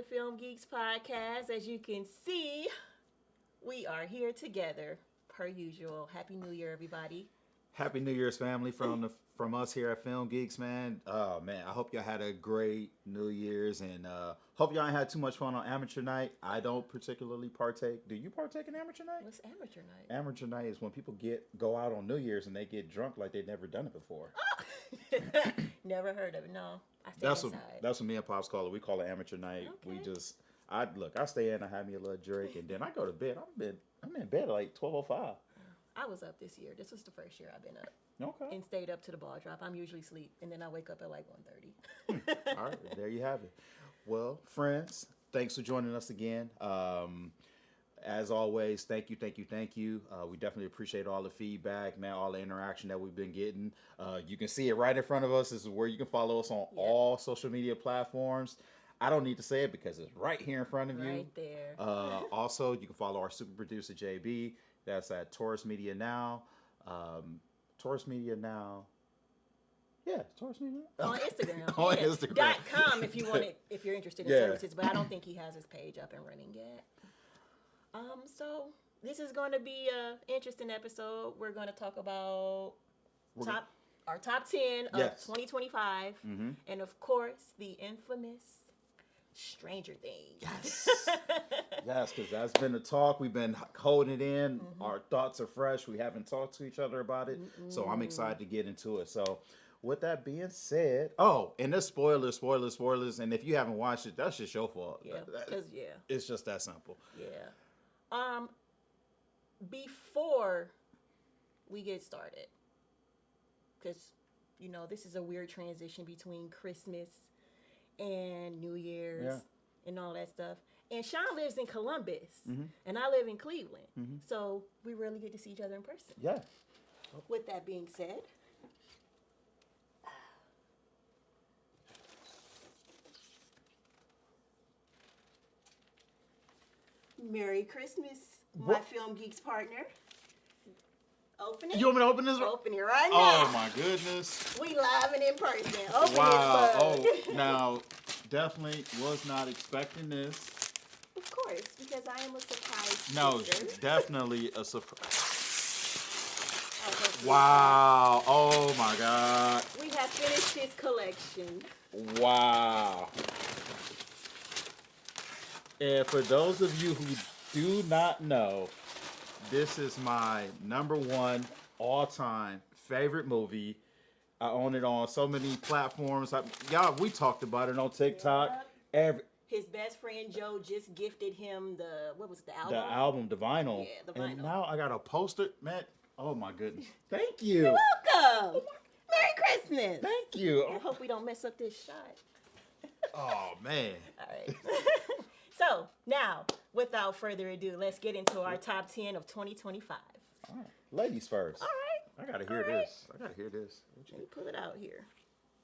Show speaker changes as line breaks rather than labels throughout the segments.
the Film Geeks podcast. As you can see, we are here together per usual. Happy New Year, everybody.
Happy New Year's, family, from us here at Film Geeks, man. Oh man, I hope y'all had a great New Year's, and hope y'all ain't had too much fun on Amateur Night. I don't particularly partake. Do you partake in Amateur Night?
What's Amateur Night?
Amateur Night is when people go out on New Year's and they get drunk like they've never done it before.
Never heard of it. No, I stay
That's
inside.
that's what me and Pops call it. We call it Amateur Night.
Okay.
I stay in, I have me a little drink, and then I go to bed. I'm in bed at like 12:05.
I was up this year. This was the first year I've been up.
Okay.
And stayed up to the ball drop. I'm usually asleep, and then I wake up at like 1:30.
All right, there you have it. Well, friends, thanks for joining us again. As always, thank you. We definitely appreciate all the feedback, man, all the interaction that we've been getting. You can see it right in front of us. This is where you can follow us on all social media platforms. I don't need to say it because it's right here in front of you.
Right there.
Also, you can follow our super producer, JB. That's at Taurus Media Now. Taurus Media Now. Yeah, Taurus Media
On Instagram.
On Instagram.
.com if you're interested in services, but I don't think he has his page up and running yet. So this is going to be an interesting episode. We're going to talk about our top 10 of 2025, and of course the infamous Stranger Things.
Yes. Yes, because that's been the talk. We've been holding it in. Our thoughts are fresh. We haven't talked to each other about it. So I'm excited to get into it. So with that being said, and there's spoilers. And if you haven't watched it, that's just your fault.
Yeah, because
it's just that simple.
Yeah. Before we get started, because, this is a weird transition between Christmas and New Year's and all that stuff. And Sean lives in Columbus, and I live in Cleveland. So we rarely get to see each other in person.
Yeah.
With that being said, Merry Christmas, my Film Geeks partner. Open it.
You want me to open this?
Open it right now.
Oh my goodness.
We live and in person. Open
wow.
this bug.
Now, definitely was not expecting this.
Of course, because I am a surprise.
No,
sister.
definitely a surprise. Wow. Oh my God.
We have finished his collection.
Wow. And for those of you who do not know, this is my number one all-time favorite movie. I own it on so many platforms. We talked about it on TikTok.
His best friend Joe just gifted him the album?
The album, the vinyl.
Yeah, the vinyl.
And now I got a poster, man. Oh my goodness. Thank you.
You're welcome. Merry Christmas.
Thank you.
I hope we don't mess up this shot.
Oh man.
All right. So now, without further ado, let's get into our top 10 of 2025.
All right. Ladies first.
All right.
I gotta hear this.
Let me pull it out here.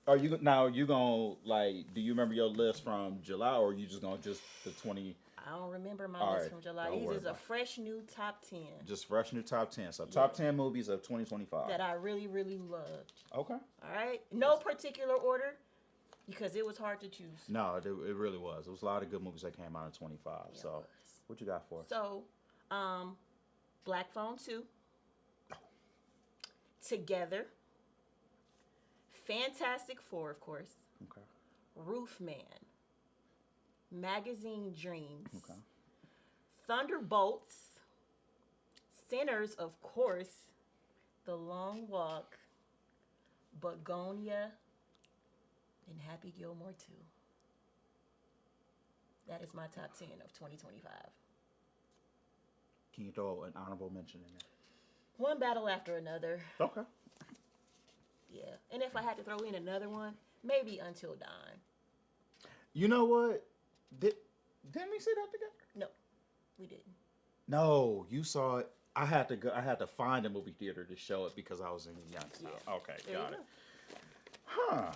Are you gonna do you remember your list from July, or are you just gonna the 20?
I don't remember my list from July. This is a fresh new top 10.
Just fresh new top 10. So top 10 movies of 2025.
That I really, really loved.
Okay.
All right. No particular order, because it was hard to choose.
No, it really was. There was a lot of good movies that came out in 25.
Yeah,
so what you got for us?
So, Black Phone 2. Together. Fantastic Four, of course.
Okay.
Roofman. Magazine Dreams.
Okay.
Thunderbolts. Sinners, of course. The Long Walk. Begonia. And Happy Gilmore 2. That is my top 10 of 2025.
Can you throw an honorable mention in there?
One battle after another.
Okay.
Yeah. And if I had to throw in another one, maybe Until Dawn.
You know what? Didn't we see that together?
No, we didn't.
No, you saw it. I had to find a movie theater to show it because I was in Youngstown.
Yeah.
Okay,
There
got
you
it.
go.
Huh.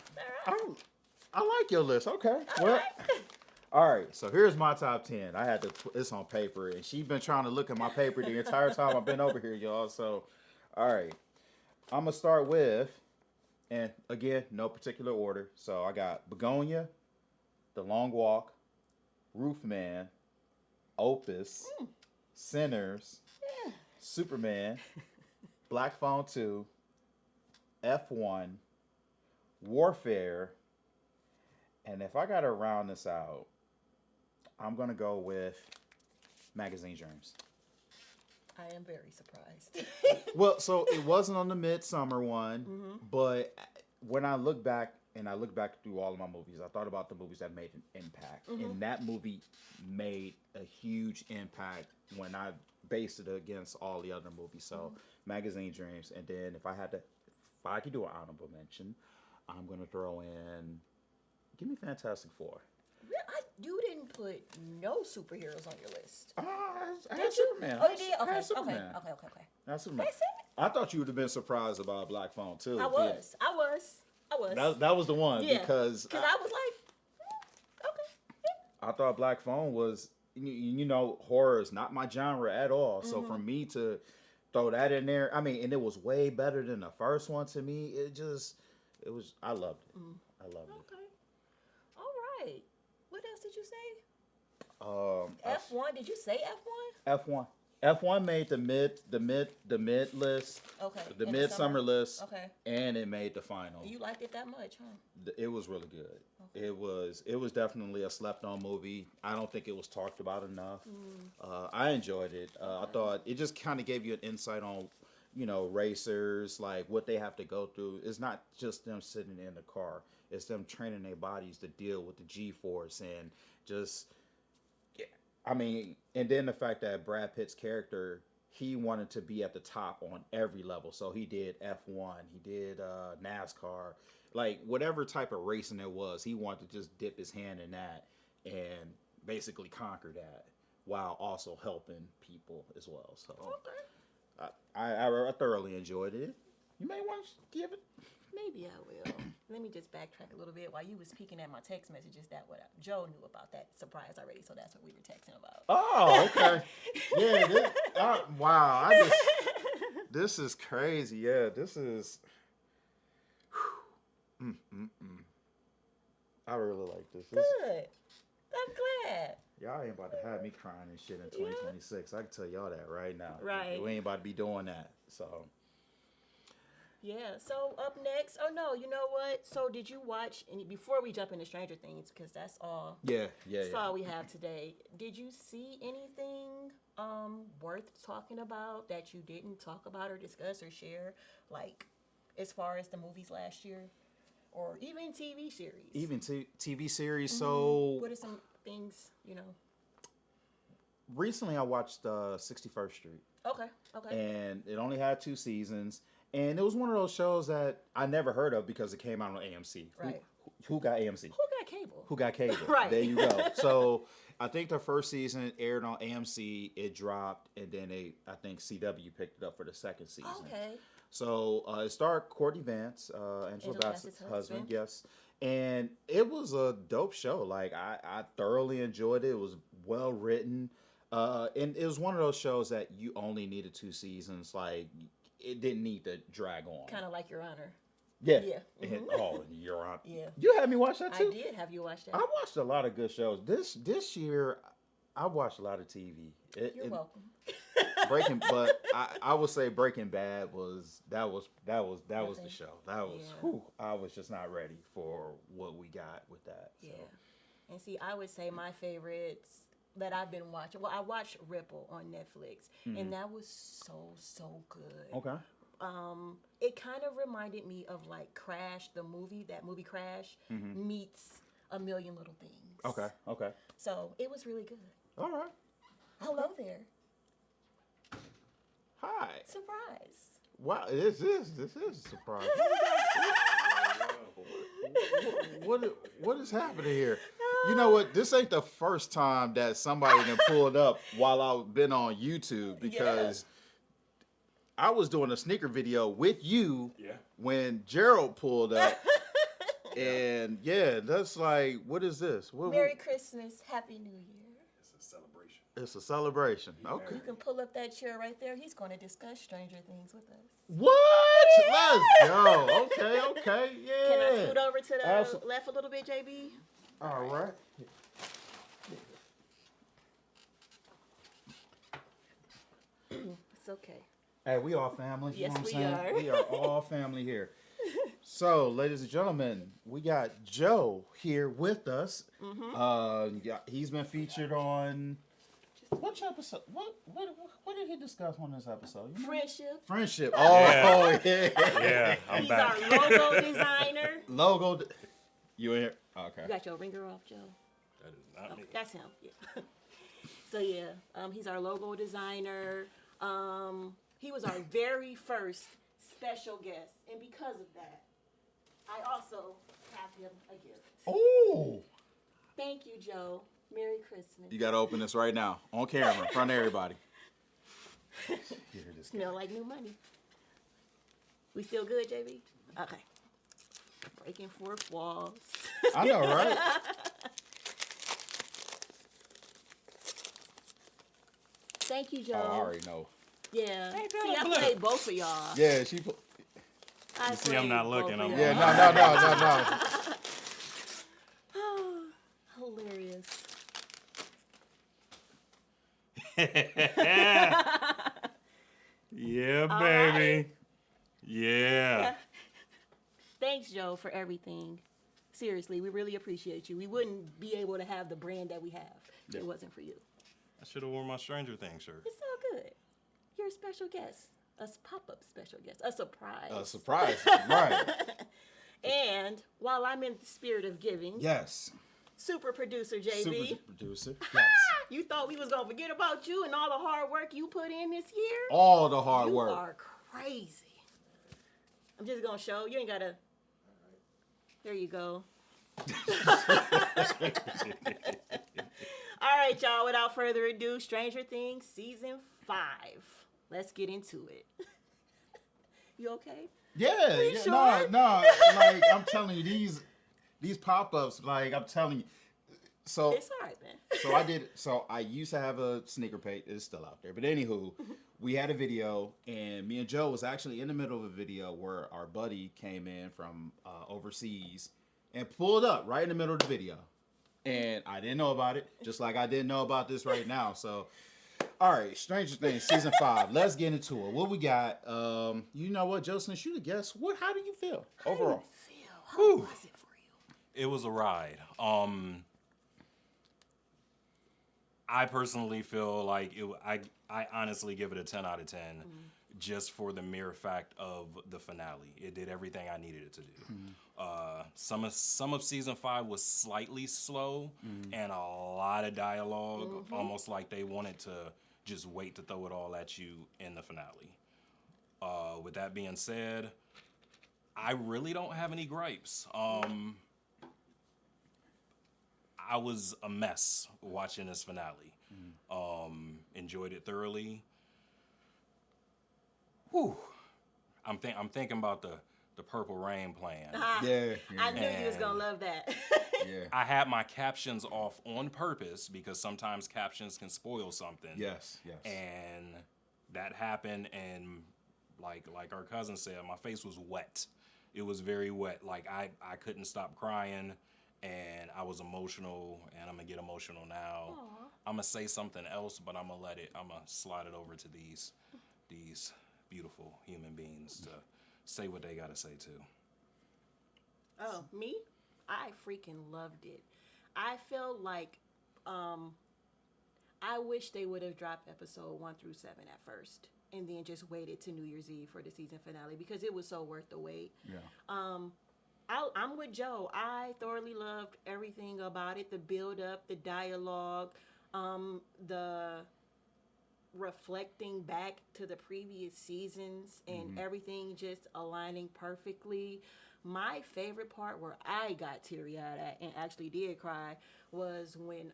All right.
I like your list. Okay.
All right.
All right. So here's my top 10. I had to put this on paper, and she's been trying to look at my paper the entire time I've been over here, y'all. So, all right. I'm going to start with, and again, no particular order. So I got Begonia, The Long Walk, Roofman, Opus, Sinners, Superman, Black Phone 2, F1, Warfare, and if I gotta round this out, I'm gonna go with Magazine Dreams.
I am very surprised.
Well, so it wasn't on the Midsummer one, but when I look back through all of my movies, I thought about the movies that made an impact, and that movie made a huge impact when I based it against all the other movies. So Magazine Dreams, and then if I could do an honorable mention, I'm gonna throw in. Give me Fantastic Four.
You didn't put no superheroes on your list.
I had Superman.
Oh, you did?
I
Okay,
had Superman.
okay.
That's Superman.
That's it.
I thought you would have been surprised about Black Phone too.
I was.
That was the one because
I was like, okay.
I thought Black Phone was, horror is not my genre at all. So for me to throw that in there, I mean, and it was way better than the first one to me. I loved it. I loved it.
Okay. All right. What else did you say? F1. Did you say F1?
F1. F1 made the mid list.
Okay.
The midsummer list.
Okay.
And it made the final.
You liked it that much, huh?
It was really good.
Okay.
It was definitely a slept on movie. I don't think it was talked about enough. I enjoyed it. I thought it just kind of gave you an insight on, racers, like what they have to go through. It's not just them sitting in the car. It's them training their bodies to deal with the G-force and just, I mean, and then the fact that Brad Pitt's character, he wanted to be at the top on every level. So he did F1, he did NASCAR, like whatever type of racing there was, he wanted to just dip his hand in that and basically conquer that while also helping people as well. So I thoroughly enjoyed it. You may want to give it.
Maybe I will. Let me just backtrack a little bit. While you was peeking at my text messages, Joe knew about that surprise already, so that's what we were texting about.
Oh, okay. Yeah. Wow. This is crazy. Yeah. This is. I really like this.
Good. I'm glad.
Y'all ain't about to have me crying and shit in 2026. I can tell y'all that right now.
Right.
We ain't about to be doing that. So.
Yeah, so up next, you know what? So did you watch, and before we jump into Stranger Things, because that's all all we have today, did you see anything worth talking about that you didn't talk about or discuss or share, like as far as the movies last year, or even TV series?
Even TV series, so...
What are some things,
Recently I watched 61st Street.
Okay.
And it only had 2 seasons. And it was one of those shows that I never heard of because it came out on AMC.
Right.
Who got AMC?
Who got cable?
Right. There you go. So I think the first season aired on AMC. It dropped, and then I think CW picked it up for the second season.
Okay.
So it starred Courtney Vance, Angela Bassett's husband. Yes. And it was a dope show. Like I thoroughly enjoyed it. It was well written. And it was one of those shows that you only needed 2 seasons. Like, it didn't need to drag on.
Kind of like Your Honor.
Yeah.
Mm-hmm.
Oh, Your Honor.
Yeah.
You had me watch that too?
I did have you watch that.
I watched a lot of good shows. This year, I watched a lot of TV.
You're welcome.
But I would say Breaking Bad was the show. I was just not ready for what we got with that. So.
Yeah. And see, I would say my favorites that I've been watching. Well, I watched Ripple on Netflix, and that was so good.
Okay.
It kind of reminded me of like Crash, the movie. That movie Crash meets A Million Little Things.
Okay.
So it was really good.
All right.
Hello there.
Hi.
Surprise.
Wow, this is a surprise. What is happening here? You know what? This ain't the first time that somebody done pulled up while I've been on YouTube, because I was doing a sneaker video with you when Gerald pulled up. And that's like, what is this?
Merry Christmas, Happy New Year.
It's a celebration. Okay.
You can pull up that chair right there. He's going to discuss Stranger Things with us.
What? Let's go. Okay. Yeah.
Can I scoot over to the left a little bit, JB?
All right.
It's okay.
Hey, we all family.
Yes,
you know what
we
I'm saying?
are.
We are all family here. So, ladies and gentlemen, we got Joe here with us. He's been featured on which episode? What did he discuss on this episode? You know? Friendship. Oh, yeah.
Yeah, I'm
He's
back.
our logo designer.
You in here? Okay.
You got your ringer off, Joe?
That is not me.
That's him. Yeah. So yeah, he's our logo designer. He was our very first special guest, and because of that, I also have him a gift.
Oh.
Thank you, Joe. Merry Christmas.
You got to open this right now on camera in front of everybody.
Smell like new money. We still good, JB? Okay. Breaking fourth walls.
I know, right?
Thank you, Joe.
Oh, I already know.
Yeah.
Hey,
See, I
look.
played both of y'all.
Yeah, she put.
I
see, I'm
played
not
both
looking,
of
I'm
y'all.
Yeah, no.
Hilarious.
Yeah,
All
baby.
right.
Yeah.
Thanks, Joe, for everything. Seriously, we really appreciate you. We wouldn't be able to have the brand that we have if it wasn't for you.
I should have worn my Stranger Things shirt.
It's all good. You're a special guest. A pop-up special guest. A surprise.
A surprise, right?
And while I'm in the spirit of giving,
Yes.
super producer JB,
Super producer. Yes.
you thought we was going to forget about you and all the hard work you put in this year?
All the hard
You
work.
are crazy. I'm just going to show. You ain't got to. There you go. All right, y'all. Without further ado, Stranger Things Season 5. Let's get into it. You okay?
Yeah,
you
yeah,
sure?
no, like I'm telling you, these pop-ups, like I'm telling you. So
It's all right, man.
so I used to have a sneaker page, it's still out there. But anywho, we had a video, and me and Joe was actually in the middle of a video where our buddy came in from overseas and pulled up right in the middle of the video. And I didn't know about it, just like I didn't know about this right now. So all right, Stranger Things Season 5. Let's get into it. What we got? You know what, Joe, since you the guest, how do you feel overall?
How was it for you?
It was a ride. I personally feel like I honestly give it a 10 out of 10 just for the mere fact of the finale. It did everything I needed it to do. Some of season 5 was slightly slow and a lot of dialogue, almost like they wanted to just wait to throw it all at you in the finale. With that being said, I really don't have any gripes. I was a mess watching this finale. Enjoyed it thoroughly. Whew. I'm thinking about the Purple Rain playing.
Yeah.
I knew you was gonna love that.
Yeah.
I had my captions off on purpose because sometimes captions can spoil something.
Yes.
And that happened, and like our cousin said, my face was wet. It was very wet. Like I couldn't stop crying, and I was emotional, and I'm gonna get emotional now.
Aww.
I'm gonna say something else, but I'm gonna slide it over to these beautiful human beings to say what they gotta say too.
Oh, me? I freaking loved it. I felt like I wish they would have dropped episode 1 through 7 at first, and then just waited to New Year's Eve for the season finale because it was so worth the wait.
Yeah.
I'm with Joe. I thoroughly loved everything about it. The build up, the dialogue, the reflecting back to the previous seasons and everything just aligning perfectly. My favorite part where I got teary-eyed at and actually did cry was when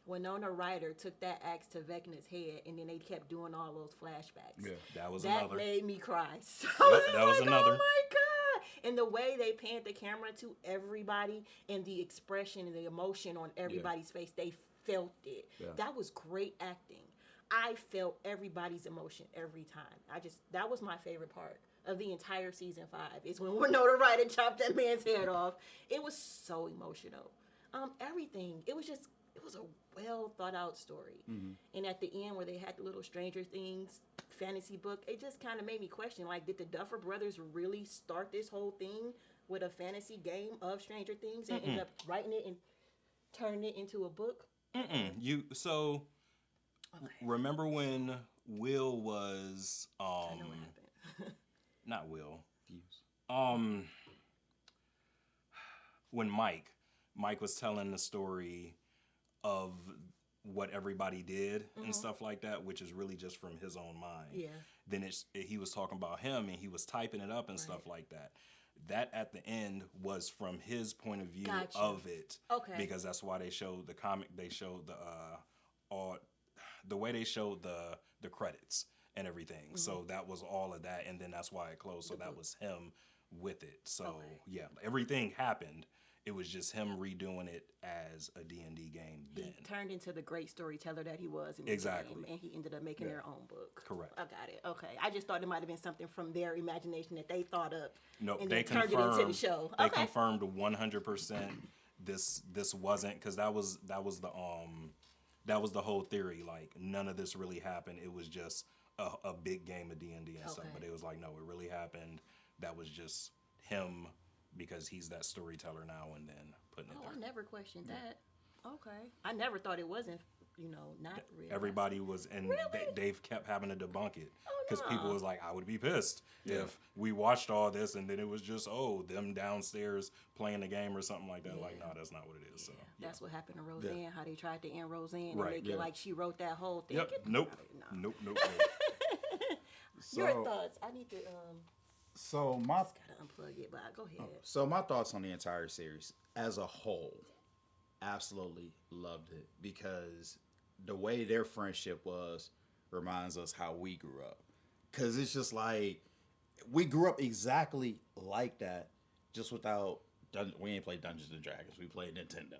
Winona Ryder took that axe to Vecna's head, and then they kept doing all those flashbacks.
Yeah,
that made me cry. So
that was another.
Oh my God. And the way they panned the camera to everybody and the expression and the emotion on everybody's face, they felt it.
Yeah.
That was great acting. I felt everybody's emotion every time. That was my favorite part of the entire season 5 is when Winona Ryder chopped that man's head off. It was so emotional. Everything. It was well thought out story. And at the end where they had the little Stranger Things fantasy book, it just kind of made me question, like, did the Duffer Brothers really start this whole thing with a fantasy game of Stranger Things and end up writing it and turning it into a book?
Remember when Will was
I know what happened.
not Will.
Fuse.
When Mike was telling the story of what everybody did and stuff like that, which is really just from his own mind.
Yeah.
Then he was talking about him and he was typing it up and stuff like that. That at the end was from his point of view of it.
Okay.
Because that's why they showed the comic. They showed the way they showed the credits and everything. So that was all of that, and then that's why it closed. So that was him with it. So yeah, everything happened. It was just him redoing it as a D&D game. Then
He turned into the great storyteller that he was in the game, and he ended up making their own book.
Correct.
I got it. Okay. I just thought it might have been something from their imagination that they thought up.
No,
and
they
then turned
confirmed.
it into the show.
They
Okay.
confirmed 100%. This wasn't, because that was the whole theory. Like, none of this really happened. It was just a big game of D&D and stuff. But it was like, no, it really happened. That was just him, because he's that storyteller now, and then putting it there.
I never questioned that. Okay. I never thought it wasn't, not real.
Everybody was, and Dave kept having to debunk it, because
no.
people was like, I would be pissed if we watched all this and then it was just, them downstairs playing the game or something like that. Like, no, that's not what it is. So
That's what happened to Roseanne, how they tried to end Roseanne and
Right,
make it like she wrote that whole thing.
Yep.
Get the
Nope.
fuck out of here. No.
Nope.
Your thoughts. I need to
So my
gotta unplug it, but go ahead.
So my thoughts on the entire series as a whole, absolutely loved it, because the way their friendship was reminds us how we grew up. Because it's just like, we grew up exactly like that, just without, we ain't played Dungeons and Dragons, we played Nintendo.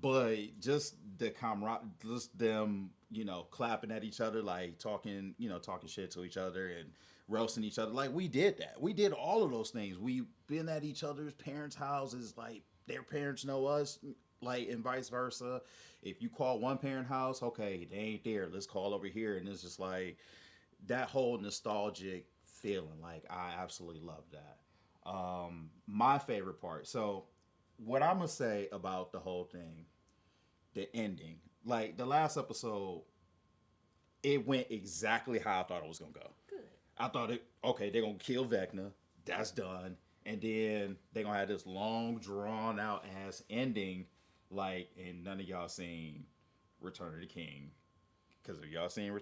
But just the camaraderie, just them, clapping at each other, like talking shit to each other and roasting each other. Like, we did that. We did all of those things. We've been at each other's parents' houses, like their parents know us, like, and vice versa. If you call one parent house, okay, they ain't there, let's call over here. And it's just like that whole nostalgic feeling. Like, I absolutely love that. My favorite part. So what I'm gonna say about the whole thing, the ending, like the last episode, it went exactly how I thought it was gonna go.
Good.
I thought they're gonna kill Vecna. That's done. And then they're gonna have this long, drawn out ass ending, like, and none of y'all seen Return of the King. Because if y'all seen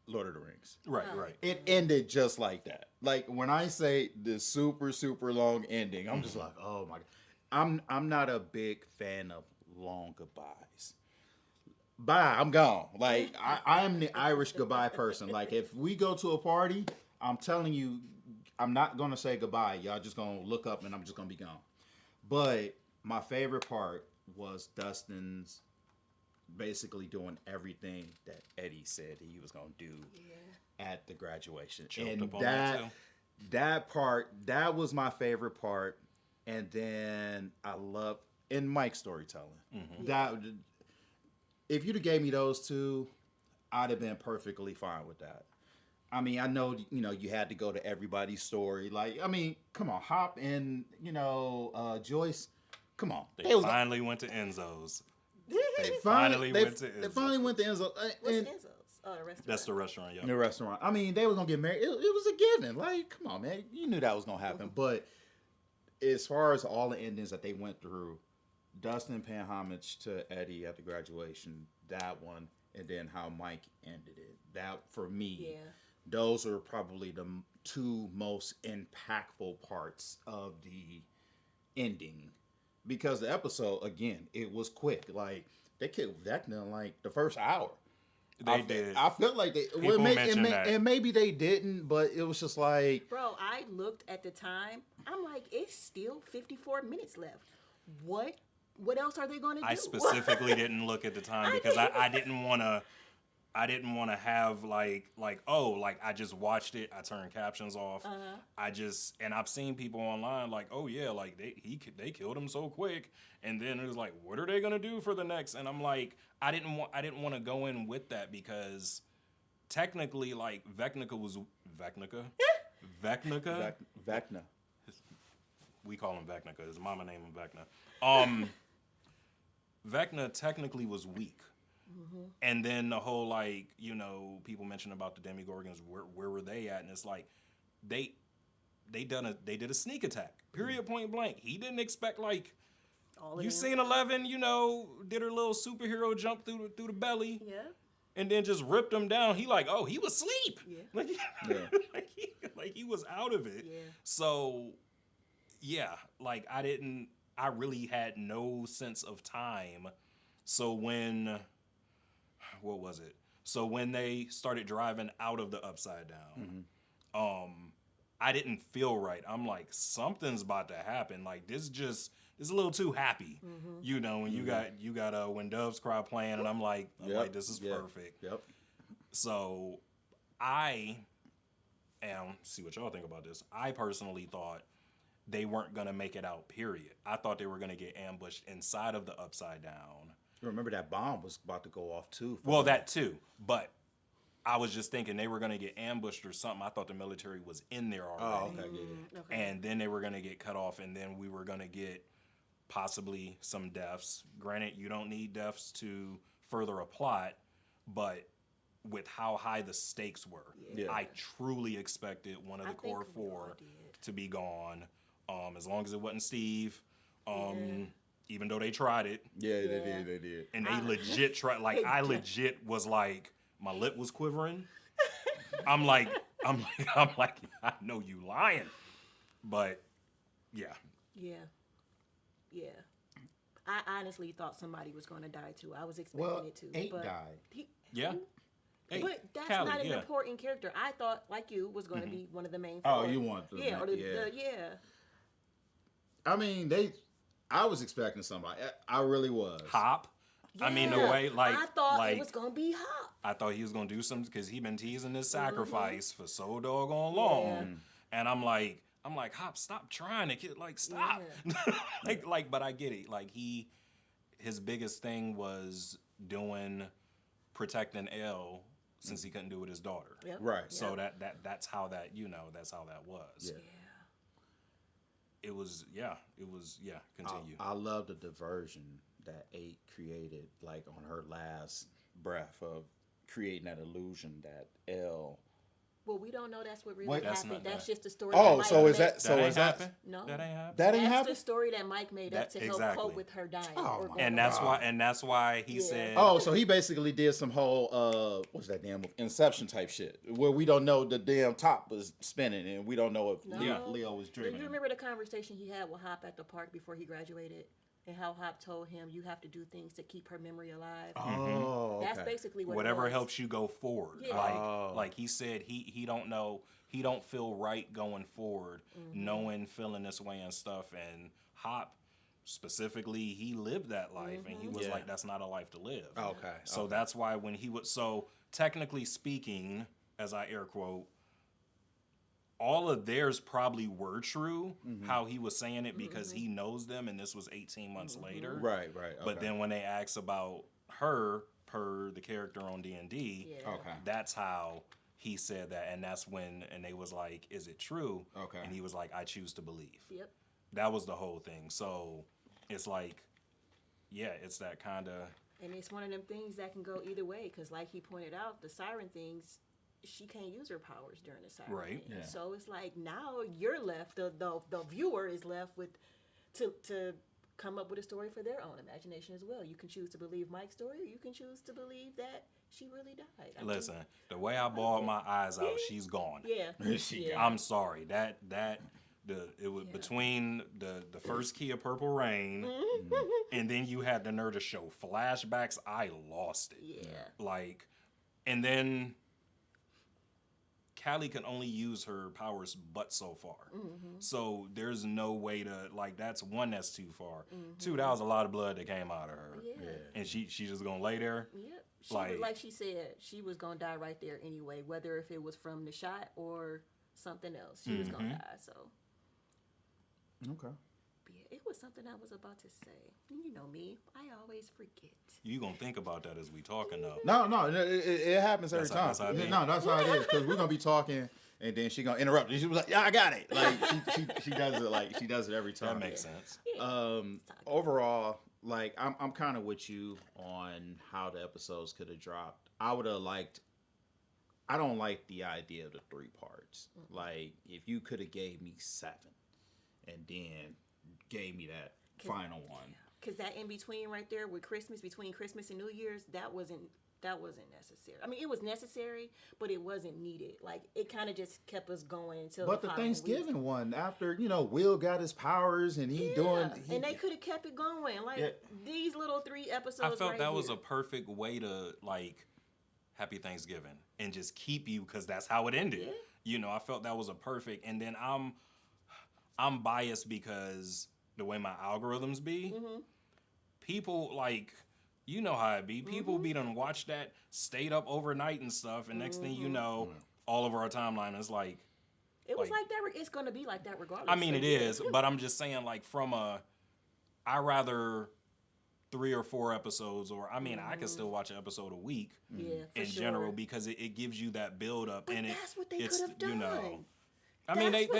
Lord of the Rings.
Right.
It ended just like that. Like, when I say the super, super long ending, I'm just like, oh my God. I'm not a big fan of long goodbyes. Bye, I'm gone. Like, I am the Irish goodbye person. Like, if we go to a party, I'm telling you, I'm not going to say goodbye. Y'all just going to look up and I'm just going to be gone. But my favorite part was Dustin's basically doing everything that Eddie said he was going to do at the graduation.
Choked
And
up on that
that part, that was my favorite part. And then I love, in Mike's storytelling. That, if you'd have gave me those two, I'd have been perfectly fine with that. I mean, I know, you had to go to everybody's story. Like, I mean, come on, Hop and, Joyce, come on.
They finally went to Enzo's. They finally went to Enzo's.
They finally went to Enzo's.
What's Enzo's? Oh, the restaurant.
That's the restaurant, yeah.
The restaurant. I mean, they was going to get married. It was a given. Like, come on, man. You knew that was going to happen. But as far as all the endings that they went through, Dustin paying homage to Eddie at the graduation, that one, and then how Mike ended it. That, for me, those are probably the two most impactful parts of the ending. Because the episode, again, it was quick. Like, they killed Vecna in, like, the first hour.
They did.
I felt like they... And maybe they didn't, but it was just like...
Bro, I looked at the time. I'm like, it's still 54 minutes left. What else are they going to do?
I specifically didn't look at the time because I didn't want to I didn't want to have like I just watched it. I turned captions off. And I've seen people online like, oh yeah, like they killed him so quick, and then it was like, what are they gonna do for the next? And I'm like, I didn't want to go in with that because technically, like Vecna. We call him Vecna. His mama named him Vecna. Vecna technically was weak. And then the whole, like, you know, people mention about the Demogorgons, where were they at? And it's like, they did a sneak attack, period, point blank. He didn't expect, like, you seen 11, you know, did her little superhero jump through the belly. Yeah. And then just ripped him down. He like, oh, he was asleep. Yeah. Like he was out of it. Yeah. So, yeah, like I really had no sense of time. So what was it? So when they started driving out of the Upside Down, I didn't feel right. I'm like, something's about to happen. Like this is a little too happy, you know. When you got When Doves Cry playing, and I'm like, this is perfect. Yep. So see what y'all think about this. I personally thought they weren't gonna make it out. Period. I thought they were gonna get ambushed inside of the Upside Down.
Remember that bomb was about to go off too.
Well, that too, but I was just thinking they were going to get ambushed or something. I thought the military was in there already. Oh, okay, yeah. Okay. And then they were going to get cut off, and then we were going to get possibly some deaths. Granted, you don't need deaths to further a plot, but with how high the stakes were, I truly expected one of the core four to be gone. As long as it wasn't Steve. Even though they tried it.
Yeah, they did.
And they legit tried. Like, I legit was like, my lip was quivering. I'm like, I know you lying. But, yeah.
Yeah. Yeah. I honestly thought somebody was going to die, too. I was expecting it to.
8 died.
Yeah.
But that's Callie, not an important character. I thought, like you, was going to be one of the main 4.
Oh, you want the...
Yeah.
I mean, I was expecting somebody. I really was.
Hop. Yeah. I mean, the way, like...
I thought it was going to be Hop.
I thought he was going to do something because he'd been teasing this sacrifice for so doggone long. Yeah. And I'm like, Hop, stop trying to get, like, stop. Yeah. But I get it. Like, his biggest thing was protecting Elle since he couldn't do it with his daughter.
Yep.
Right.
So that's how that, that's how that was.
Yeah.
It was, continue.
I love the diversion that 8 created, like on her last breath of creating that illusion that Elle.
Well, we don't know that's what really happened. That's just the story.
Oh,
that
so
Mike
is
made.
that? So is that?
No,
that ain't happen.
That ain't happen.
That's the story that Mike made up to help cope with her dying.
Oh,
and that's why he said.
Oh, so he basically did some whole what's that damn Inception type shit where we don't know the damn top was spinning and we don't know if Leo was dreaming.
Do you remember the conversation he had with Hop at the park before he graduated? And how Hop told him you have to do things to keep her memory alive.
Oh,
that's basically what
whatever
it was.
helps you go forward. Yeah. Like he said, he don't know, he don't feel right going forward, knowing feeling this way and stuff. And Hop specifically, he lived that life, and he was like, that's not a life to live.
Okay.
So that's why when he was technically speaking, as I air quote, all of theirs probably were true, how he was saying it, because he knows them, and this was 18 months later.
Right. Okay.
But then when they asked about her, per the character on D&D, that's how he said that, and that's when, and they was like, is it true?
Okay.
And he was like, I choose to believe.
Yep.
That was the whole thing. So it's like, it's that kind of...
And it's one of them things that can go either way, because like he pointed out, the siren things... she can't use her powers during the siren.
Right.
Yeah. So it's like now you're left, the viewer is left with to come up with a story for their own imagination as well. You can choose to believe Mike's story, or you can choose to believe that she really died.
Listen, the way I bawled my eyes out, she's gone.
Yeah.
I'm sorry. It was between the first key of Purple Rain, and then you had the nerve to show flashbacks. I lost it.
Yeah.
And then Callie can only use her powers but so far. So there's no way to, that's too far. 2, that was a lot of blood that came out of her. Yeah. And she just gonna lay there?
Yep. like she said, she was gonna die right there anyway, whether if it was from the shot or something else. She was gonna die. So.
Okay.
Yeah, it was something I was about to say. You know me, I always forget.
You gonna think about that as we talking though.
No, it happens every time.
That's how it is.
No, that's how it is. Because we're gonna be talking, and then she gonna interrupt. And she was like, "Yeah, I got it." Like she does it. Like she does it every time.
That makes sense.
Overall, like I'm kind of with you on how the episodes could have dropped. I would have liked. I don't like the idea of the 3 parts. Mm-hmm. Like if you could have gave me 7, and then gave me that final one.
Because that in between right there with Christmas, between Christmas and New Year's, that wasn't necessary. I mean, it was necessary, but it wasn't needed. Like it kind of just kept us going until.
But the Thanksgiving one, after Will got his powers and
and they could have kept it going. Like these little 3 episodes.
I felt
right
that
here.
was a perfect way to like Happy Thanksgiving and just keep you because that's how it ended. Yeah. I felt that was a perfect. And then I'm biased because the way my algorithms be, people like, you know how it be. People be done watch that, stayed up overnight and stuff, and next thing you know, all over our timeline is like.
It was like that. It's going to be like that regardless.
I mean, it is, but I'm just saying, like, I rather 3 or 4 episodes, or I could still watch an episode a week. In general, because it gives you that build up,
but
and
that's what they could have done.
I mean, they could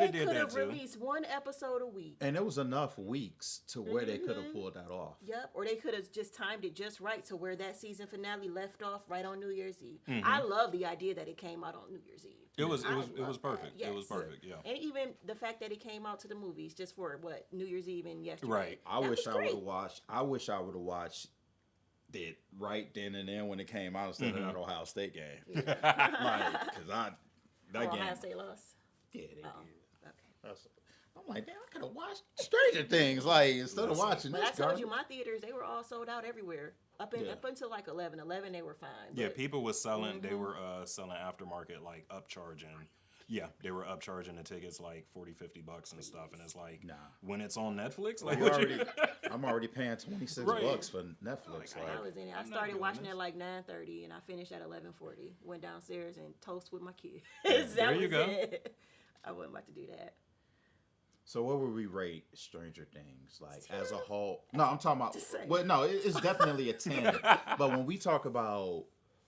have did that too.
Released 1 episode a week,
and it was enough weeks to where they could have pulled that off.
Yep, or they could have just timed it just right to where that season finale left off right on New Year's Eve. I love the idea that it came out on New Year's Eve.
It was perfect.
Yes.
It was perfect. Yeah,
and even the fact that it came out to the movies just for New Year's Eve and yesterday.
Right.
I wish I would have watched it right then and there when it came out instead of that Ohio State game. Like, because
Ohio State lost.
Yeah, they did.
Okay.
I'm like, damn, I could have watched Stranger Things, like, instead of watching
but
this.
I told you, my theaters, they were all sold out everywhere. Up until like 11. 11, they were fine.
Yeah, people was selling, they were selling aftermarket, like, upcharging. Yeah, they were upcharging the tickets like $40-$50 and stuff, and it's like, when it's on Netflix, like,
I'm already paying $26 for Netflix.
I was in it. I started watching at like 9:30, and I finished at 11:40. Went downstairs and toast with my kids.
There you go.
It. I wasn't about to do that.
So what would we rate Stranger Things, like, as a whole? No, I'm talking about. Well, no, it's definitely a 10. But when we talk about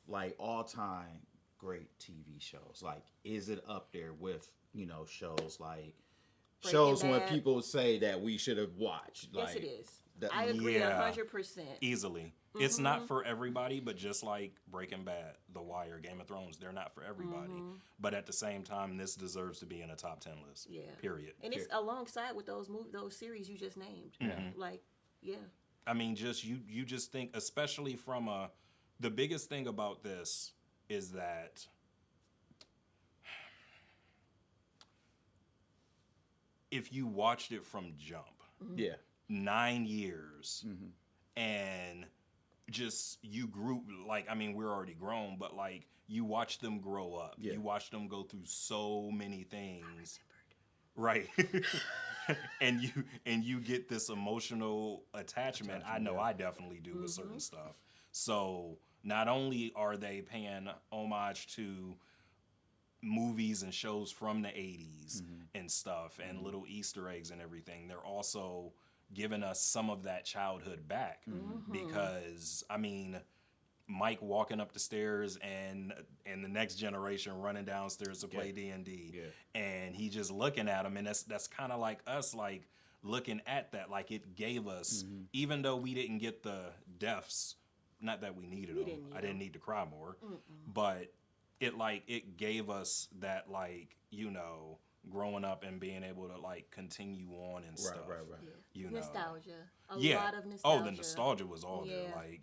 like all-time great TV shows, like, is it up there with shows like shows when people say that we should have watched? Like,
yes, it is. I agree 100%.
Easily. It's not for everybody, but just like Breaking Bad, The Wire, Game of Thrones, they're not for everybody. But at the same time, this deserves to be in a top 10 list. Yeah. Period.
And it's alongside with those series you just named. Like, yeah.
I mean, just you just think, especially from the biggest thing about this is that if you watched it from jump, 9 years, and just you grew, like, I mean, we're already grown, but like you watch them grow up. You watch them go through so many things. Right. and you get this emotional attachment. I know I definitely do with certain stuff. So not only are they paying homage to movies and shows from the 80s and stuff and little Easter eggs and everything, they're also giving us some of that childhood back. Because, I mean, Mike walking up the stairs and the next generation running downstairs to play D&D. And he just looking at him, and that's kind of like us, like, looking at that. Like, it gave us, even though we didn't get the deaths, not that we needed them. I didn't need to cry more. But it gave us that, like, growing up and being able to, like, continue on and stuff. Right.
Nostalgia. A lot of nostalgia.
Oh, the nostalgia was all there, like,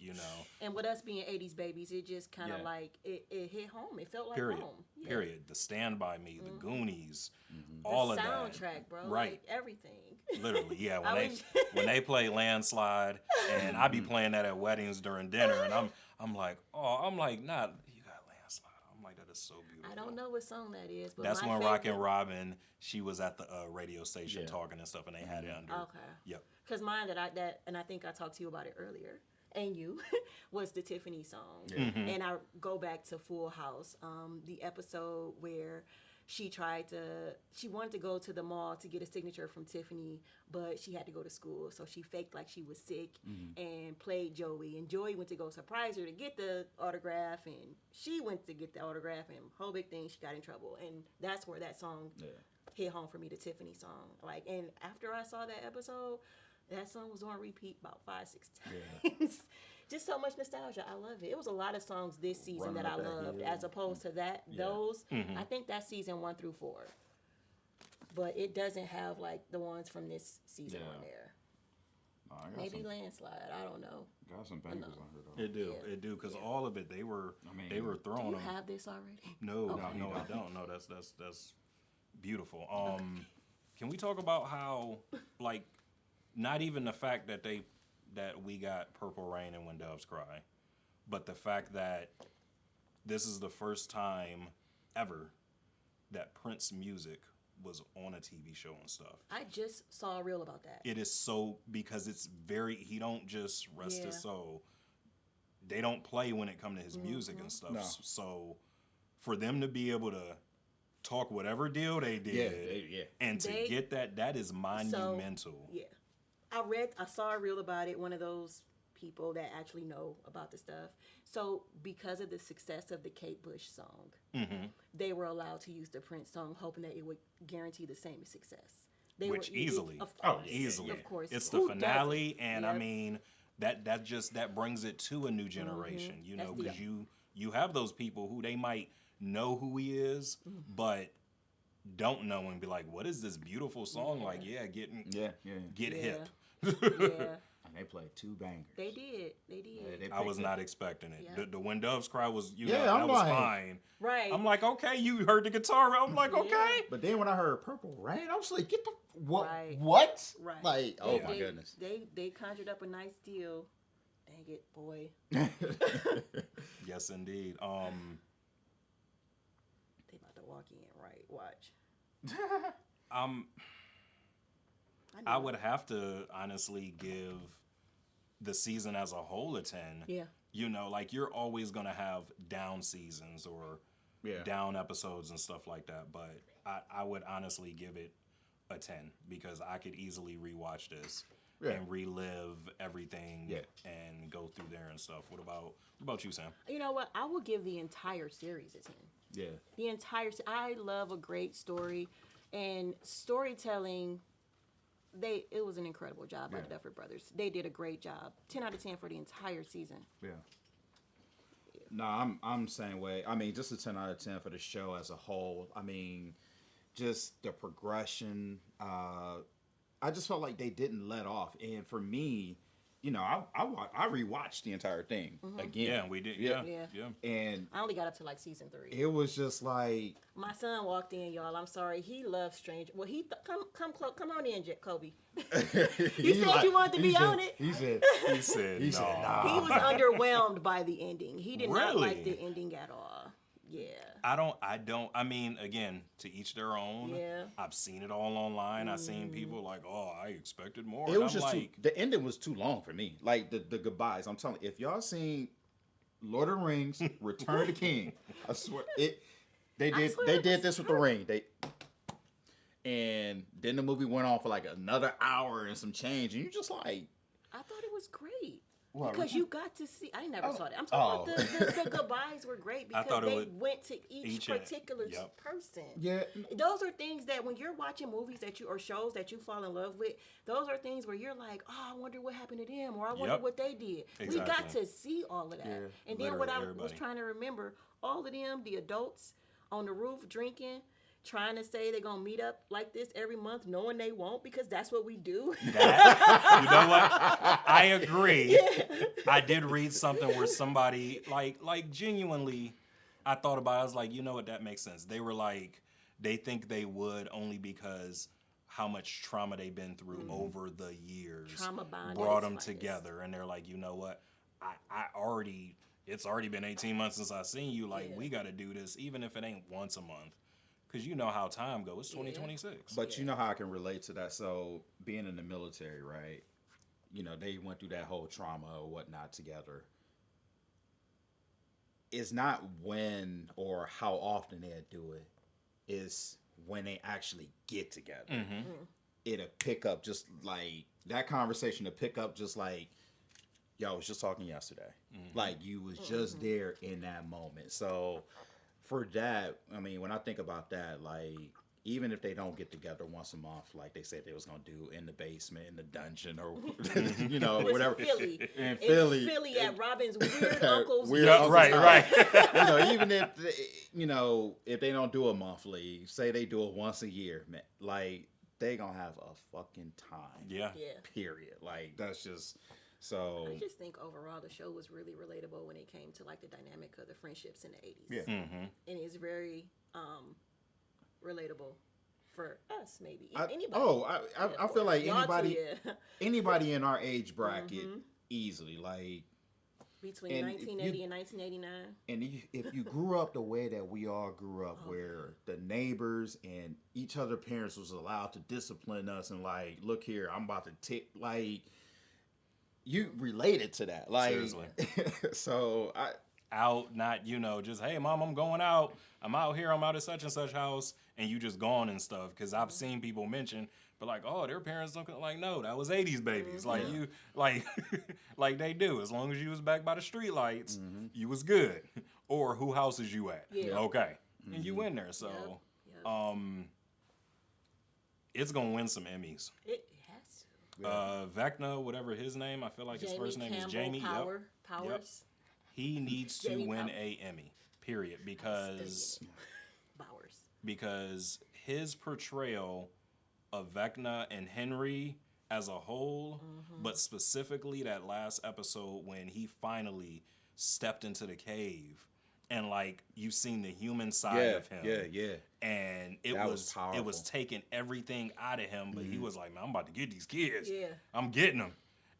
And with us being 80s babies, it just kind of like, it hit home. It felt like home.
Period. The Stand By Me, the Goonies, all of that.
The soundtrack, bro.
Right.
Like, everything.
Literally, yeah. When they play Landslide, and I be playing that at weddings during dinner, and I'm like, nah, you got Landslide. I'm like, that is so beautiful.
I don't know what song that is, but
that's when Rockin' Robin, she was at the radio station talking and stuff, and they had it under.
Okay. Yep. Because mine and I think I talked to you about it earlier. and you was the Tiffany song. And I go back to Full House, the episode where she wanted to go to the mall to get a signature from Tiffany, but she had to go to school. So she faked like she was sick and played Joey. And Joey went to go surprise her to get the autograph, and she went to get the autograph, and whole big thing, she got in trouble. And that's where that song hit home for me, the Tiffany song. Like, and after I saw that episode, that song was on repeat about 5-6 times. Just so much nostalgia. I love it. It was a lot of songs this season that I loved, as opposed to those. I think that's season 1 through 4. But it doesn't have like the ones from this season on there. Maybe Landslide. I don't know.
Got some bangers on here though.
It do, because all of it they were throwing.
Do you have this already?
No, I don't. No, that's beautiful. Can we talk about how, like, not even the fact that we got Purple Rain and When Doves Cry, but the fact that this is the first time ever that Prince music was on a TV show and stuff.
I just saw a reel about that.
It is so, because it's he don't just rest his soul. They don't play when it comes to his music and stuff.
No.
So for them to be able to talk whatever deal they did and to get that is monumental.
So, I saw a reel about it, one of those people that actually know about the stuff. So because of the success of the Kate Bush song, they were allowed to use the Prince song, hoping that it would guarantee the same success.
Easily.
Of course.
Easily.
Of course.
It's the finale, and I mean, that brings it to a new generation, you know, because you have those people who they might know who he is, but don't know and be like, what is this beautiful song? Like, get hip.
And they played 2 bangers.
They did.
I was not expecting it.
Yeah.
The When Doves Cry was,
that was
fine.
Right.
I'm like, okay, you heard the guitar. I'm like, okay.
But then when I heard Purple Rain, I was like, get the what?
Right.
What?
Right.
Like, my goodness.
They conjured up a nice deal. Dang it, boy.
Yes, indeed.
They about to walk in, right? Watch.
I would have to honestly give the season as a whole a 10.
Yeah.
You know, like, you're always going to have down seasons or down episodes and stuff like that. But I would honestly give it a 10 because I could easily rewatch this and relive everything and go through there and stuff. What about you, Sam? You
know what? I will give the entire series a 10.
Yeah.
The entire I love a great story, and storytelling. It was an incredible job by the Duffer Brothers. They did a great job. 10 out of 10 for the entire season. Yeah.
No, I'm the same way. I mean, just a 10 out of 10 for the show as a whole. I mean, just the progression. I just felt like they didn't let off. And for me, you know, I rewatched the entire thing again.
Yeah, we did. Yeah.
And
I only got up to like season 3.
It was just like,
my son walked in, y'all. I'm sorry. He loves Stranger. Well, come on in, Kobe. You said you wanted to be on it.
He said no.
He was underwhelmed by the ending. He did not like the ending at all. Yeah.
I mean, again, to each their own. Yeah. I've seen it all online. I've seen people like, oh, I expected more.
It was just the ending was too long for me. Like the goodbyes. I'm telling you, if y'all seen Lord of the Rings, Return of the King, I swear they did this with the ring. And then the movie went on for like another hour and some change, and you just like,
I thought it was great.
What,
because you got to see, I never saw that. I'm talking about the goodbyes were great because they went to each particular person.
Yeah.
Those are things that when you're watching movies or shows that you fall in love with, those are things where you're like, oh, I wonder what happened to them, or I wonder what they did. Exactly. We got to see all of that. Yeah, and then what I was trying to remember, all of them, the adults on the roof drinking, trying to say they're going to meet up like this every month, knowing they won't, because that's what we do.
You know what? I agree. Yeah. I did read something where somebody, like genuinely, I thought about it. I was like, you know what? That makes sense. They were like, they think they would only because how much trauma they've been through over the years.
Trauma bond
brought them together. And they're like, you know what? It's already been 18 months since I seen you. Like, we got to do this, even if it ain't once a month. Because you know how time goes. It's 2026.
But you know how I can relate to that. So being in the military, right? they went through that whole trauma or whatnot together. It's not when or how often they do it. It's when they actually get together.
Mm-hmm.
It'll pick up just like that conversation. To pick up just like y'all was just talking yesterday. Mm-hmm. Like you was just there in that moment. So for that, I mean, when I think about that, like even if they don't get together once a month, like they said they was gonna do in the basement, in the dungeon, or whatever. In Philly
at Robin's weird uncle's.
Right.
Even if they don't do it monthly, say they do it once a year, man, like they gonna have a fucking time.
Yeah.
Period. Like that's just. So
I just think overall the show was really relatable when it came to like the dynamic of the friendships in the 80s.
Yeah.
Mm-hmm.
And it's very relatable for us, maybe anybody.
I feel like anybody
too,
anybody in our age bracket easily, like
between 1980 and 1989.
And if you grew up the way that we all grew up, where the neighbors and each other parents was allowed to discipline us and like, look here, I'm about to take like. You related to that, like
seriously.
So
not just hey mom, I'm going out. I'm out here. I'm out at such and such house, and you just gone and stuff. Because I've seen people mention, but like, oh, their parents don't like. No, that was 80s babies. Like you, like they do. As long as you was back by the street lights, you was good. Or who house is you at?
Yeah.
Okay, and you in there. So,
Yep.
It's gonna win some Emmys.
It has to.
Vecna, whatever his name, I feel like his first name is Jamie.
Powers.
Yep. He needs to win a Emmy, period, because his portrayal of Vecna and Henry as a whole, but specifically that last episode when he finally stepped into the cave and like you've seen the human side of him.
Yeah.
And it was taking everything out of him, but he was like, man, I'm about to get these kids.
Yeah.
I'm getting them.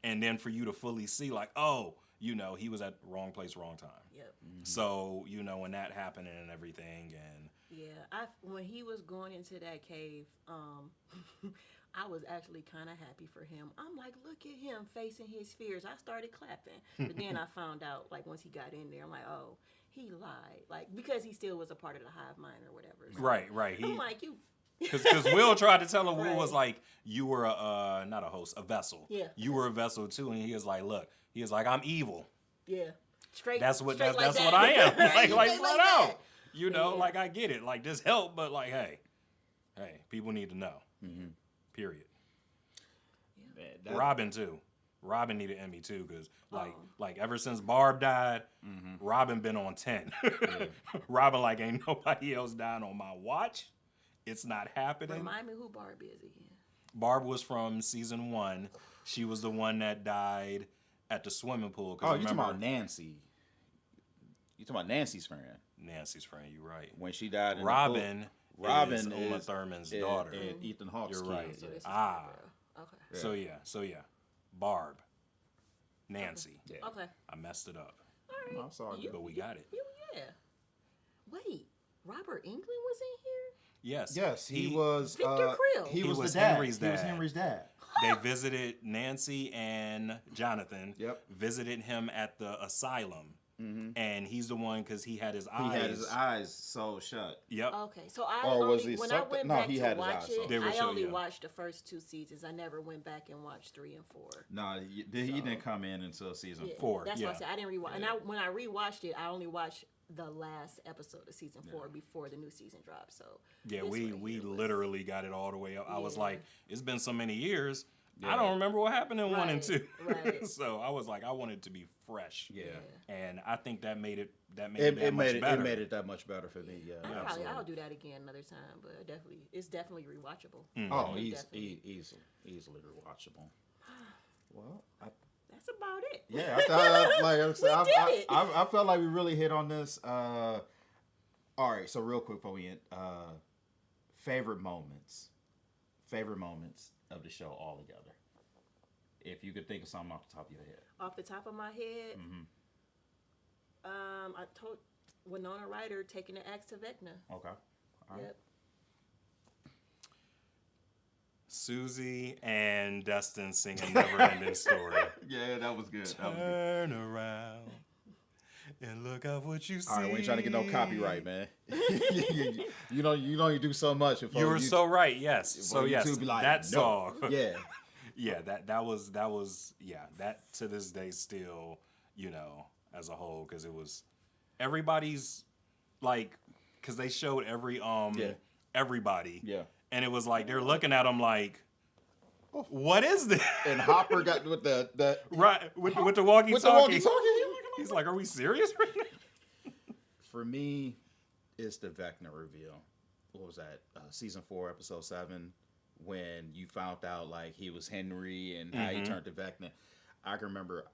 And then for you to fully see like, oh, he was at wrong place, wrong time.
Yep.
So, when that happened and everything and
when he was going into that cave, I was actually kind of happy for him. I'm like, look at him facing his fears. I started clapping. But then I found out, like, once he got in there, I'm like, oh, he lied. Like, because he still was a part of the hive mind or whatever. So
right.
I'm like, you...
Because Will tried to tell him, Will was like, you were not a host, a vessel.
Yeah.
You were a vessel, too. And he was like, look, I'm evil.
Yeah.
That's what I am. like flat out. Like I get it. Like this help, but like, hey, people need to know. Period. Yeah. Robin too. Robin needed Emmy too, because like ever since Barb died, Robin been on 10. Robin like ain't nobody else dying on my watch. It's not happening.
Remind me who Barb is again.
Barb was from season 1. She was the one that died at the swimming pool.
Oh, you talking about Nancy? You talking about Nancy's friend?
Nancy's friend, you're right.
When she died in
Robin is
is
Uma Thurman's daughter.
And Ethan Hawke's
You're
kid.
right.
So this is
Okay. So yeah. Barb. Nancy.
Yeah.
Okay.
I messed it up.
All right.
No, sorry,
but we got it.
Yeah. Wait, Robert Englund was in here?
Yes.
He was
Victor Krill.
He was
was
the dad.
Henry's dad.
He was Henry's dad.
They visited Nancy and Jonathan.
Yep.
Visited him at the asylum. And he's the one because he had his eyes.
He had his eyes so shut.
Yep.
Okay, so when I went
No,
back
he
to
had his
watch
eyes
it,
open.
I only watched the first 2 seasons. I never went back and watched 3 and 4.
No, he didn't come in until season 4.
That's what I said. I didn't rewatch. And when I rewatched it, I only watched the last episode of season 4 before the new season dropped. So
we literally got it all the way up. I was like, it's been so many years. I don't remember what happened in 1 and 2.
Right.
So I was like, I wanted it to be fresh.
Yeah.
And I think that made it much better.
It made it that much better for me. Yeah.
I'll do that again another time, but it's definitely rewatchable.
Oh, easily rewatchable. Well,
that's about it.
Yeah, I felt like we really hit on this. All right, so real quick before we end, favorite moments of the show all together. If you could think of something off the top of your head.
Off the top of my head, I told Winona Ryder taking the axe to Vecna.
Okay. All right.
Yep.
Susie and Dustin singing Never Ending Story.
Yeah, that was good.
Turn around and look at what you see.
All right, we ain't trying to get no copyright, man. you know you do so much.
You were so right. Yes. So yes,
like,
that
no.
song.
Yeah.
Yeah. That was yeah. That to this day still, you know, as a whole, because it was everybody's like, because they showed everybody.
Yeah.
And it was like they're looking at him like, what is this?
And Hopper got with the
right with the walkie-talkie.
With the walkie-talkie.
He's like, are we serious right now?
For me, it's the Vecna reveal. What was that? Season 4, episode 7, when you found out like he was Henry and how he turned to Vecna. I can remember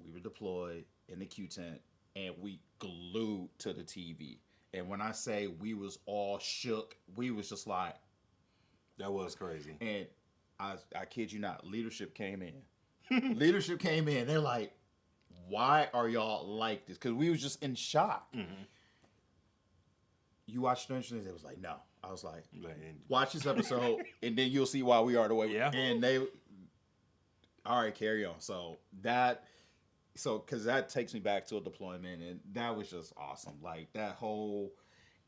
we were deployed in the Q tent and we glued to the TV. And when I say we was all shook, we was just like,
that was crazy.
And I kid you not, leadership came in. Leadership came in. They're like, why are y'all like this? Because we was just in shock. Mm-hmm. You watched Stranger Things? It was like, no. I was like, watch this episode, and then you'll see why we are the way.
Yeah.
And all right, carry on. Because that takes me back to a deployment, and that was just awesome. Like that whole,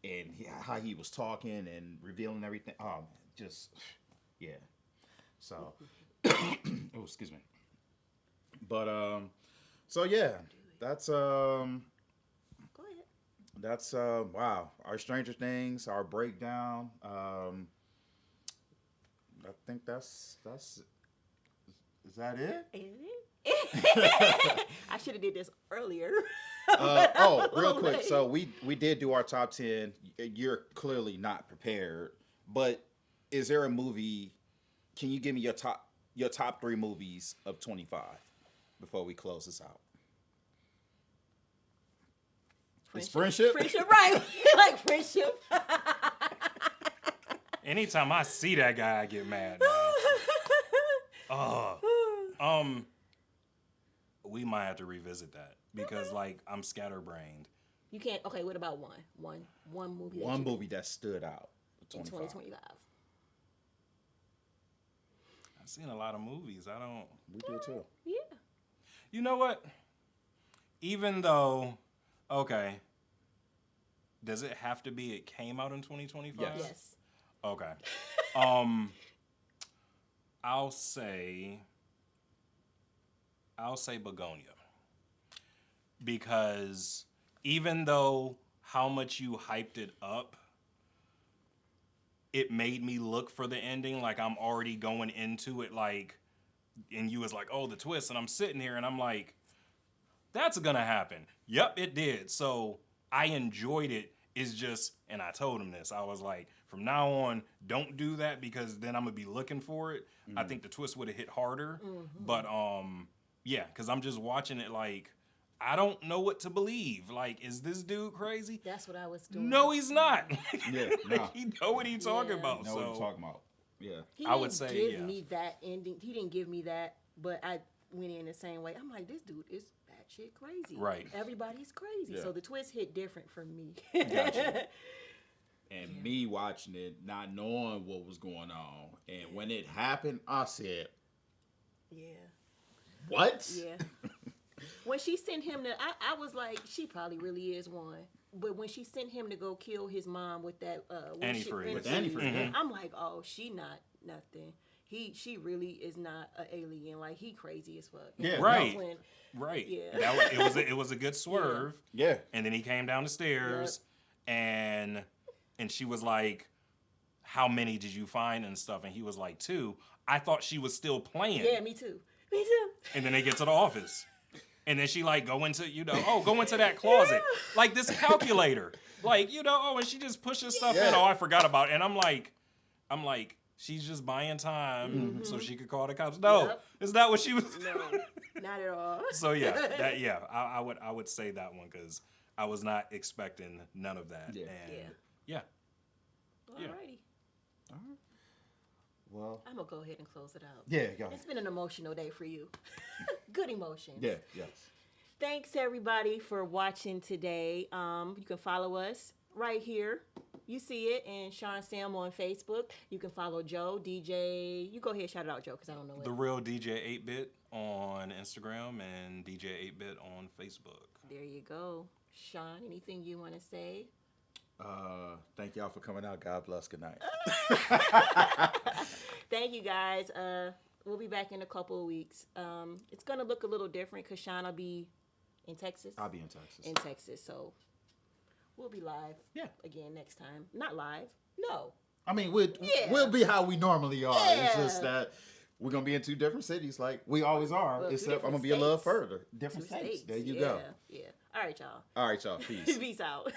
and how he was talking and revealing everything. Oh man, just yeah. So, oh excuse me. But so yeah, that's
Go ahead.
That's wow. Our Stranger Things, our breakdown. I think that's is that it?
I should have did this earlier.
Real quick. So we did do our top 10. You're clearly not prepared, but is there a movie? Can you give me your top 3 movies of 25 before we close this out? It's friendship.
Friendship, right? Like friendship.
Anytime I see that guy, I get mad. We might have to revisit that because, like, I'm scatterbrained.
You can't. Okay, what about one movie?
One movie that stood out.
In 2025.
I've seen a lot of movies.
We did too.
Yeah.
You know what? Even though, okay, does it have to be? It came out in 2025.
Yes.
Okay. I'll say Begonia. Because even though how much you hyped it up, it made me look for the ending. Like I'm already going into it like, and you was like, oh, the twist. And I'm sitting here and I'm like, that's gonna happen. Yep, it did. So I enjoyed it. It's just, and I told him this, I was like, from now on, don't do that because then I'm gonna be looking for it. Mm-hmm. I think the twist would have hit harder. Mm-hmm. But yeah, because I'm just watching it like, I don't know what to believe. Like, is this dude crazy?
That's what I was doing.
No, he's not.
Yeah, nah.
He know what he's talking about.
Know what he's talking about. Yeah.
I would say,
he didn't give me that ending. He didn't give me that, but I went in the same way. I'm like, this dude is batshit crazy.
Right.
Everybody's crazy.
Yeah.
So the twist hit different for me.
Gotcha. And me watching it, not knowing what was going on. And when it happened, I said,
yeah.
What?
Yeah. When she sent him to, I was like, she probably really is one. But when she sent him to go kill his mom with that
antifreeze,
mm-hmm.
I'm like, oh, she not nothing. She really is not an alien. Like he crazy as fuck.
Yeah,
right.
No.
Right.
Yeah.
It was a good swerve.
Yeah.
And then he came down the stairs, and she was like, "How many did you find and stuff?" And he was like, 2. I thought she was still playing.
Yeah, me too. Me too.
And then they get to the office. And then she like go into that closet. Like this calculator. Like, and she just pushes stuff in. Oh, I forgot about it. And I'm like, she's just buying time so she could call the cops. No, it's not what she was doing.
No, not at all.
So I would say that one because I was not expecting none of that.
Yeah.
And yeah.
Alrighty.
All right. Well,
I'm gonna go ahead and close it out.
Yeah, go ahead.
It's been an emotional day for you. Good emotions.
Yeah, yes.
Thanks everybody for watching today. You can follow us right here you see it. And Sean Sam on Facebook. You can follow Joe, DJ. You go ahead, shout it out, Joe, because I don't know it.
The Real DJ 8-Bit on Instagram and DJ 8-Bit on Facebook.
There you go. Sean, anything you want to say?
Thank y'all for coming out. God bless. Good night.
Thank you, guys. We'll be back in a couple of weeks. It's going to look a little different because Sean will be in Texas.
I'll be in Texas.
So we'll be live again next time. Not live. No.
I mean, we'll be how we normally are. Yeah. It's just that we're going to be in two different cities like we always are, except I'm going to be a little further. Different states. There you go.
Yeah. All right, y'all.
Peace.
Peace out.